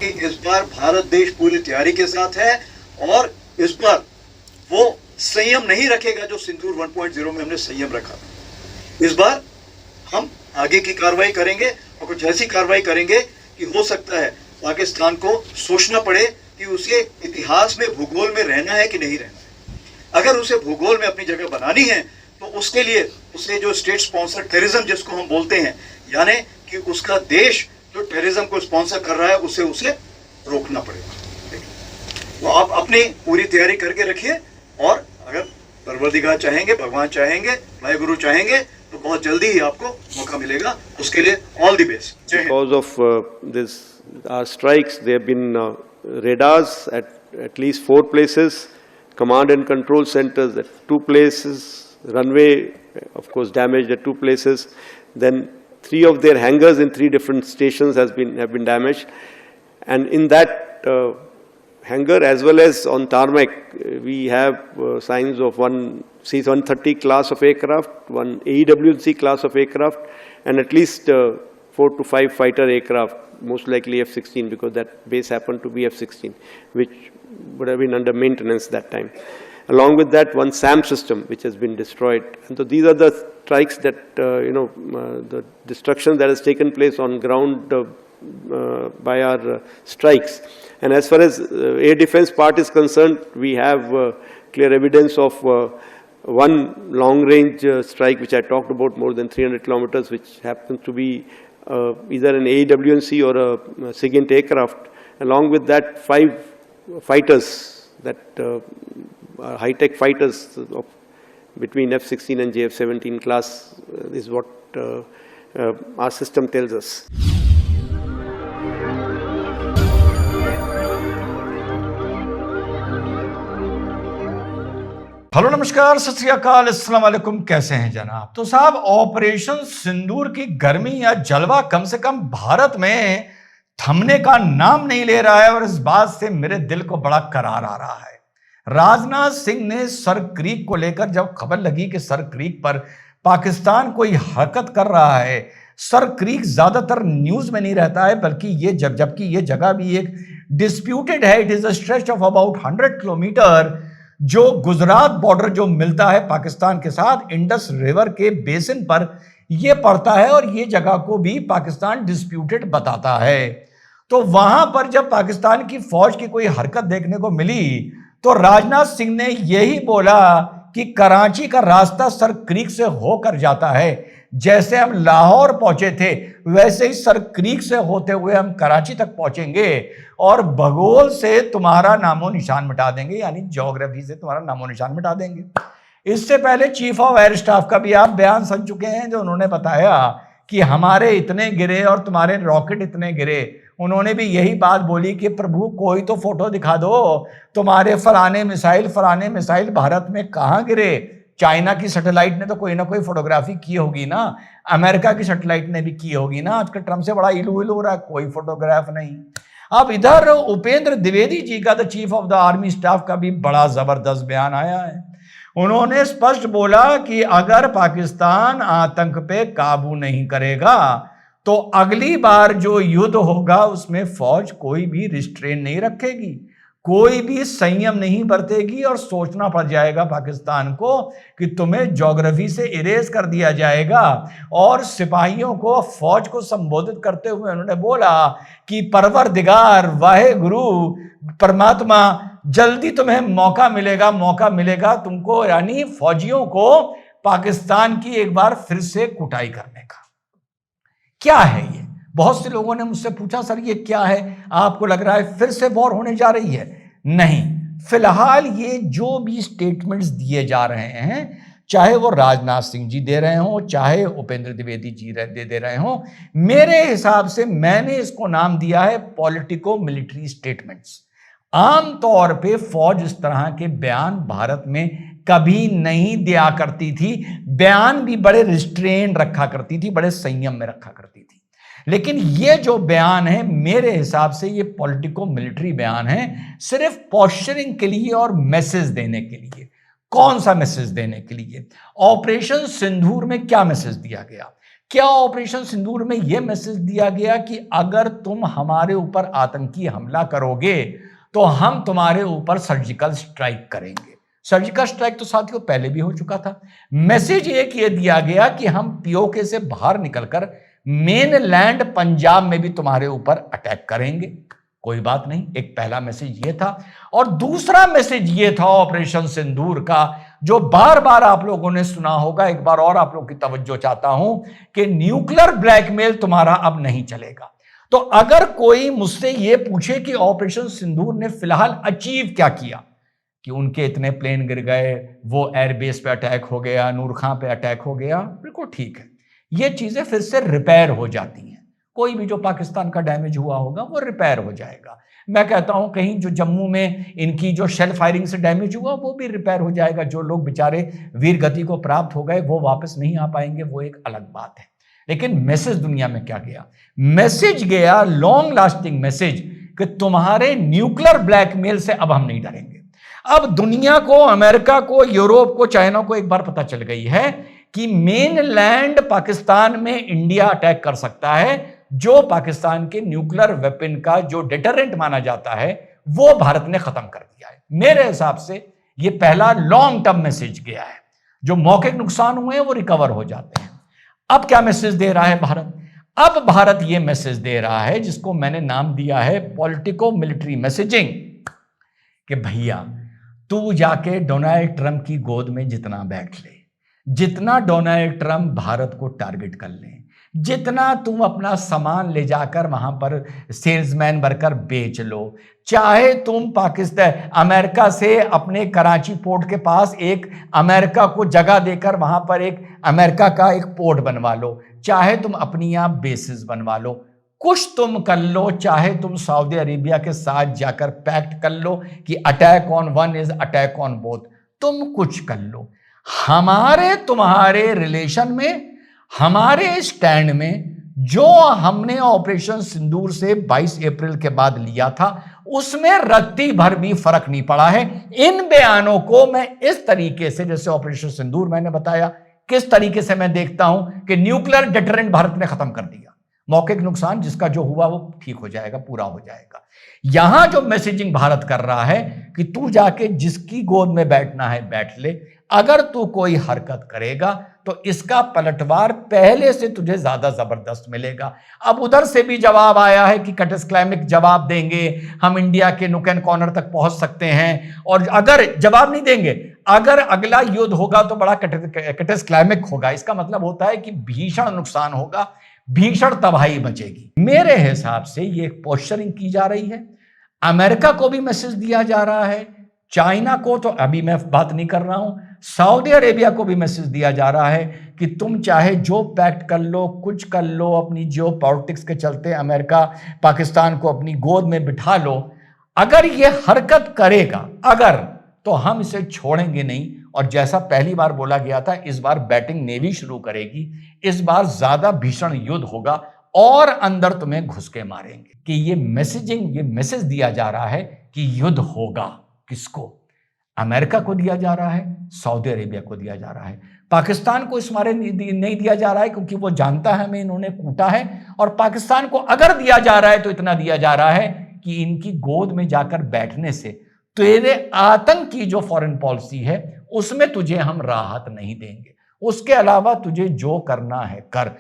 क्योंकि इस बार भारत देश पूरी तैयारी के साथ है और इस बार वो संयम नहीं रखेगा जो सिंदूर 1.0 में हमने संयम रखा। इस बार हम आगे की कार्रवाई करेंगे और कुछ ऐसी कार्रवाई करेंगे कि हो सकता है पाकिस्तान को सोचना पड़े कि उसे इतिहास में भूगोल में रहना है कि नहीं रहना है। अगर उसे भूगोल में अपनी जगह बनानी है तो उसके लिए उसे जो स्टेट स्पॉन्सर टेररिज्म जिसको हम बोलते हैं, यानी कि उसका देश जो टेररिज्म को स्पॉन्सर कर रहा है उसे रोकना पड़ेगा। तो आप अपनी पूरी तैयारी करके रखिए और अगर परवरदिगार चाहेंगे, भगवान चाहेंगे, भाई गुरु चाहेंगे तो बहुत जल्दी ही आपको मौका मिलेगा। उसके लिए all the best. Because of this strikes, there have been radars at least 4 places, command and control centers at 2 places, runway of course damaged at 2 places, then 3 of their hangars in 3 different stations have been damaged, and in that hangar as well as on tarmac we have signs of one C-130 class of aircraft, one AEW&C class of aircraft, and at least 4 to 5 fighter aircraft, most likely F-16 because that base happened to be F-16, which would have been under maintenance that time. Along with that, one SAM system which has been destroyed. And so these are the strikes that, the destruction that has taken place on ground by our strikes. And as far as air defense part is concerned, we have clear evidence of one long-range strike which I talked about, more than 300 kilometers, which happens to be either an AEW&C or a SIGINT aircraft. Along with that, 5 fighters that high-tech fighters of between F-16 and JF-17 class is what our system tells us. Hello, नमस्कार, सत श्री अकाल, अस्सलाम वालेकुम। कैसे हैं जनाब? तो साहब, ऑपरेशन सिंदूर की गर्मी या जलवा कम से कम भारत में थमने का नाम नहीं ले रहा है और इस बात से मेरे दिल को बड़ा करार आ रहा है। राजनाथ सिंह ने सर क्रीक को लेकर जब खबर लगी कि सर क्रीक पर पाकिस्तान कोई हरकत कर रहा है, सर क्रीक ज्यादातर न्यूज में नहीं रहता है बल्कि जबकि ये जगह भी एक डिस्प्यूटेड है। It is a stretch of about 100 kilometre जो गुजरात बॉर्डर जो मिलता है पाकिस्तान के साथ, इंडस रिवर के बेसिन पर यह पड़ता है और ये जगह को भी पाकिस्तान डिस्प्यूटेड बताता है। तो वहां पर जब पाकिस्तान की फौज की कोई हरकत देखने को मिली तो राजनाथ सिंह ने यही बोला कि कराची का रास्ता सर क्रीक से होकर जाता है। जैसे हम लाहौर पहुंचे थे वैसे ही सर क्रीक से होते हुए हम कराची तक पहुंचेंगे और भूगोल से तुम्हारा नामो निशान मिटा देंगे, यानी ज्योग्राफी से तुम्हारा नामो निशान मिटा देंगे। इससे पहले चीफ ऑफ एयर स्टाफ का भी आप बयान सुन चुके हैं जो उन्होंने बताया कि हमारे इतने गिरे और तुम्हारे रॉकेट इतने गिरे। उन्होंने भी यही बात बोली कि प्रभु कोई तो फोटो दिखा दो, तुम्हारे फलाने मिसाइल भारत में कहां गिरे। चाइना की सैटेलाइट ने तो कोई ना कोई फोटोग्राफी की होगी ना, अमेरिका की सैटेलाइट ने भी की होगी ना। आजकल ट्रम्प से बड़ा इलू हो रहा है, कोई फोटोग्राफ नहीं। अब इधर उपेंद्र द्विवेदी जी का, the chief of the army staff का भी बड़ा जबरदस्त बयान आया है। उन्होंने स्पष्ट बोला कि अगर पाकिस्तान आतंक पे काबू नहीं करेगा तो अगली बार जो युद्ध होगा उसमें फौज कोई भी रिस्ट्रेन नहीं रखेगी, कोई भी संयम नहीं बरतेगी और सोचना पड़ जाएगा पाकिस्तान को कि तुम्हें ज्योग्राफी से इरेज कर दिया जाएगा। और सिपाहियों को, फौज को संबोधित करते हुए उन्होंने बोला कि परवरदिगार, वाहे गुरु, परमात्मा, जल्दी तुम्हें मौका मिलेगा तुमको, यानी फौजियों को पाकिस्तान की एक बार फिर से कुटाई करने का। क्या है ये? बहुत से लोगों ने मुझसे पूछा, सर ये क्या है? आपको लग रहा है फिर से वॉर होने जा रही है? नहीं, फिलहाल ये जो भी स्टेटमेंट्स दिए जा रहे हैं, चाहे वो राजनाथ सिंह जी दे रहे हो, चाहे उपेंद्र द्विवेदी जी दे रहे हो, मेरे हिसाब से मैंने इसको नाम दिया है पॉलिटिको मिलिट्री स्टेटमेंट्स। आमतौर पे फौज इस तरह के बयान भारत में कभी नहीं दिया करती थी, बयान भी बड़े रिस्ट्रेन रखा करती थी, बड़े संयम में रखा करती थी। लेकिन ये जो बयान है मेरे हिसाब से ये पॉलिटिको मिलिट्री बयान है, सिर्फ पोस्चरिंग के लिए और मैसेज देने के लिए। कौन सा मैसेज देने के लिए? ऑपरेशन सिंदूर में क्या मैसेज दिया गया? क्या ऑपरेशन सिंदूर में यह मैसेज दिया गया कि अगर तुम हमारे ऊपर आतंकी हमला करोगे तो हम तुम्हारे ऊपर सर्जिकल स्ट्राइक करेंगे? सर्जिकल स्ट्राइक तो साथियों पहले भी हो चुका था। मैसेज एक ये दिया गया कि हम पीओके से बाहर निकलकर मेन लैंड पंजाब में भी तुम्हारे ऊपर अटैक करेंगे। कोई बात नहीं, एक पहला मैसेज ये था। और दूसरा मैसेज ये था ऑपरेशन सिंदूर का, जो बार बार आप लोगों ने सुना होगा, एक बार और आप लोगों की तवज्जो चाहता हूं कि न्यूक्लियर ब्लैकमेल तुम्हारा अब नहीं चलेगा। तो अगर कोई मुझसे ये पूछे कि ऑपरेशन सिंदूर ने फिलहाल अचीव क्या किया, कि उनके इतने प्लेन गिर गए, वो एयरबेस पे अटैक हो गया, नूर खां पे अटैक हो गया, बिल्कुल ठीक है, ये चीजें फिर से रिपेयर हो जाती हैं। कोई भी जो पाकिस्तान का डैमेज हुआ होगा वो रिपेयर हो जाएगा। मैं कहता हूं कहीं जो जम्मू में इनकी जो शेल फायरिंग से डैमेज हुआ वो भी रिपेयर हो जाएगा। जो लोग बेचारे वीर गति को प्राप्त हो गए वो वापस नहीं आ पाएंगे, वो एक अलग बात है। लेकिन मैसेज दुनिया में क्या गया? मैसेज गया, लॉन्ग लास्टिंग मैसेज, कि तुम्हारे न्यूक्लियर ब्लैकमेल से अब हम नहीं डरेंगे। अब दुनिया को, अमेरिका को, यूरोप को, चाइना को एक बार पता चल गई है कि मेन लैंड पाकिस्तान में इंडिया अटैक कर सकता है। जो पाकिस्तान के न्यूक्लियर वेपन का जो डिटरेंट माना जाता है वो भारत ने खत्म कर दिया है। मेरे हिसाब से ये पहला लॉन्ग टर्म मैसेज गया है। जो मौखिक नुकसान हुए हैं वो रिकवर हो जाते हैं। अब क्या मैसेज दे रहा है भारत? अब भारत ये मैसेज दे रहा है जिसको मैंने नाम दिया है पॉलिटिको मिलिट्री मैसेजिंग, कि भैया तू जाके डोनाल्ड ट्रंप की गोद में जितना बैठ ले, जितना डोनाल्ड ट्रंप भारत को टारगेट कर ले, जितना तुम अपना सामान ले जाकर वहां पर सेल्समैन बनकर बेच लो, चाहे तुम पाकिस्तान अमेरिका से अपने कराची पोर्ट के पास एक अमेरिका को जगह देकर वहां पर एक अमेरिका का एक पोर्ट बनवा लो, चाहे तुम अपनी यहां बेसिस बनवा लो, कुछ तुम कर लो, चाहे तुम सऊदी अरेबिया के साथ जाकर पैक्ट कर लो कि attack on one is attack on both, तुम कुछ कर लो। हमारे तुम्हारे रिलेशन में, हमारे स्टैंड में जो हमने ऑपरेशन सिंदूर से 22 अप्रैल के बाद लिया था उसमें रत्ती भर भी फर्क नहीं पड़ा है। इन बयानों को मैं इस तरीके से, जैसे ऑपरेशन सिंदूर मैंने बताया किस तरीके से मैं देखता हूं कि न्यूक्लियर डिटरेंट भारत ने खत्म कर दिया, मौखिक नुकसान जिसका जो हुआ वो ठीक हो जाएगा, पूरा हो जाएगा। यहां जो मैसेजिंग भारत कर रहा है कि तू जाके जिसकी गोद में बैठना है बैठ ले, अगर तू कोई हरकत करेगा तो इसका पलटवार पहले से तुझे ज्यादा जबरदस्त मिलेगा। अब उधर से भी जवाब आया है कि कैटेस्क्लाइमिक जवाब देंगे, हम इंडिया के नुक एंड कॉर्नर तक पहुंच सकते हैं, और अगर जवाब नहीं देंगे, अगर अगला युद्ध होगा तो बड़ा कैटेस्क्लाइमिक होगा। इसका मतलब होता है कि भीषण नुकसान होगा, भीषण तबाही मचेगी। मेरे हिसाब से ये पोस्चरिंग की जा रही है। अमेरिका को भी मैसेज दिया जा रहा है, चाइना को तो अभी मैं बात नहीं कर रहा हूं, सऊदी अरेबिया को भी मैसेज दिया जा रहा है कि तुम चाहे जो पैक्ट कर लो, कुछ कर लो, अपनी जियो पॉलिटिक्स के चलते अमेरिका पाकिस्तान को अपनी गोद में बिठा लो, अगर ये हरकत करेगा अगर, तो हम इसे छोड़ेंगे नहीं। और जैसा पहली बार बोला गया था, इस बार बैटिंग नेवी शुरू करेगी, इस बार ज्यादा भीषण युद्ध होगा और अंदर तुम्हें घुस के मारेंगे। कि ये मैसेजिंग, ये मैसेज दिया जा रहा है कि युद्ध होगा। किसको? अमेरिका को दिया जा रहा है, सऊदी अरेबिया को दिया जा रहा है। पाकिस्तान को इस मारे नहीं दिया जा रहा है क्योंकि वो जानता है हमें इन्होंने कूटा है, और पाकिस्तान को अगर दिया जा रहा है तो इतना दिया जा रहा है कि इनकी गोद में जाकर बैठने से तेरे आतंक की जो फॉरेन पॉलिसी है उसमें तुझे हम राहत नहीं देंगे। उसके अलावा तुझे जो करना है कर।